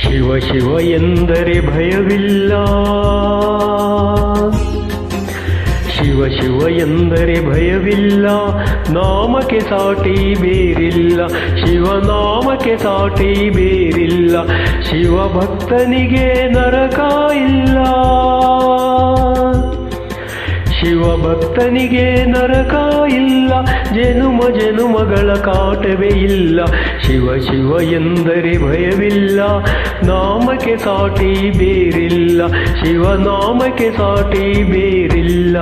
ಶಿವ ಶಿವ ಎಂದರೆ ಭಯವಿಲ್ಲ, ಶಿವ ಶಿವ ಎಂದರೆ ಭಯವಿಲ್ಲ, ನಾಮಕ್ಕೆ ಸಾಟಿ ಬೇರಿಲ್ಲ, ಶಿವನಾಮಕ್ಕೆ ಸಾಟಿ ಬೇರಿಲ್ಲ, ಶಿವ ಭಕ್ತನಿಗೆ ನರಕ ಇಲ್ಲ, ಶಿವ ಭಕ್ತನಿಗೆ ನರಕ ಇಲ್ಲ, ಜನುಮ ಜನುಮಗಳ ಕಾಟವೇ ಇಲ್ಲ. ಶಿವ ಶಿವ ಎಂದರೆ ಭಯವಿಲ್ಲ, ನಾಮಕ್ಕೆ ಸಾಟಿ ಬೇರಿಲ್ಲ, ಶಿವನಾಮಕ್ಕೆ ಸಾಟಿ ಬೇರಿಲ್ಲ.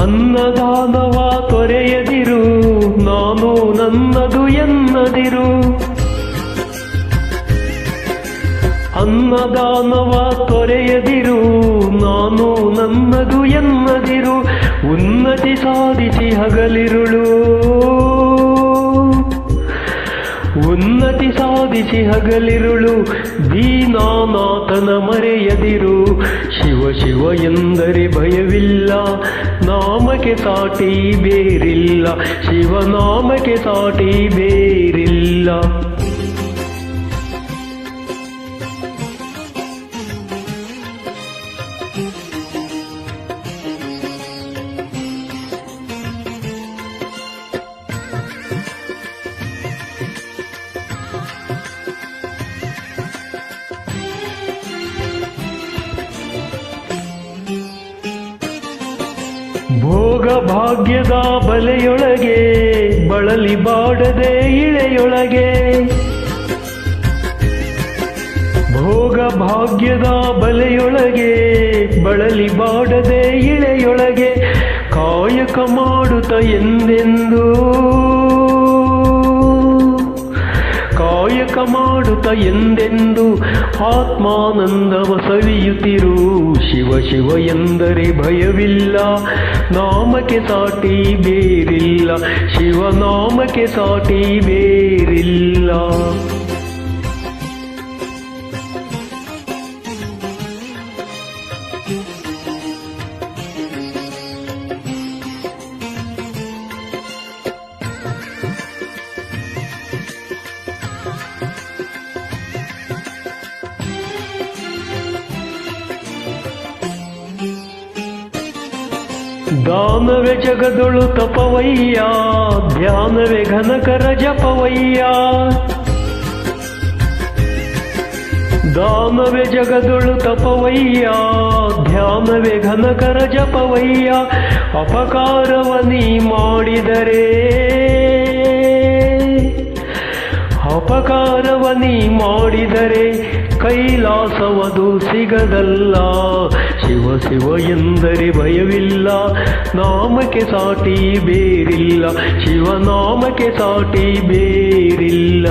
ಅನ್ನದಾನವ ತೊರೆಯದಿರು, ನಾನು ನನ್ನದು ಎನ್ನದಿರು, ಅನ್ನದಾನವ ತೊರೆಯದಿರು, ನಾನು ನನ್ನದು ಎನ್ನದಿರು, ಉನ್ನತಿ ಸಾಧಿಸಿ ಹಗಲಿರುಳು, ಉನ್ನತಿ ಸಾಧಿಸಿ ಹಗಲಿರುಳು, ದೀನಾನಾಥನ ಮರೆಯದಿರು. ಶಿವ ಶಿವ ಎಂದರೆ ಭಯವಿಲ್ಲ, ನಾಮಕ್ಕೆ ಸಾಟಿ ಬೇರಿಲ್ಲ, ಶಿವನಾಮಕ್ಕೆ ಸಾಟಿ ಬೇರಿಲ್ಲ. ಭೋಗ ಭಾಗ್ಯದ ಬಲೆಯೊಳಗೆ ಬಳಲಿ ಬಾಡದೆ ಇಳೆಯೊಳಗೆ, ಭೋಗ ಭಾಗ್ಯದ ಬಲೆಯೊಳಗೆ ಬಳಲಿ ಬಾಡದೆ ಇಳೆಯೊಳಗೆ, ಕಾಯಕ ಮಾಡುತ್ತ ಎಂದೆಂದು, ಕಾಯಕ ಮಾಡುತ್ತ ಎಂದೆಂದು ಆತ್ಮಾನಂದವ ಸವಿಯುತ್ತಿರು. ಶಿವ ಶಿವ ಎಂದರೆ ಭಯವಿಲ್ಲ, ನಾಮಕ್ಕೆ ಸಾಟಿ ಬೇರಿಲ್ಲ, ಶಿವನಾಮಕ್ಕೆ ಸಾಟಿ ಬೇರಿಲ್ಲ. ದಾನವೇ ಜಗದೊಳು ತಪವಯ್ಯ, ಧ್ಯಾನವೇ ಘನಕರ ಜಪವಯ್ಯ, ದಾನವೇ ಜಗದೊಳು ತಪವಯ್ಯ, ಧ್ಯಾನವೇ ಘನಕರ ಜಪವಯ್ಯ, ಅಪಕಾರವ ನೀ ಮಾಡಿದರೆ, ಅಪಕಾರವ ನೀ ಮಾಡಿದರೆ ಕೈಲಾಸವದು ಸಿಗದಲ್ಲ. ಶಿವ ಶಿವ ಎಂದರೆ ಭಯವಿಲ್ಲ, ನಾಮಕ್ಕೆ ಸಾಟಿ ಬೇರಿಲ್ಲ, ಶಿವನಾಮಕ್ಕೆ ಸಾಟಿ ಬೇರಿಲ್ಲ.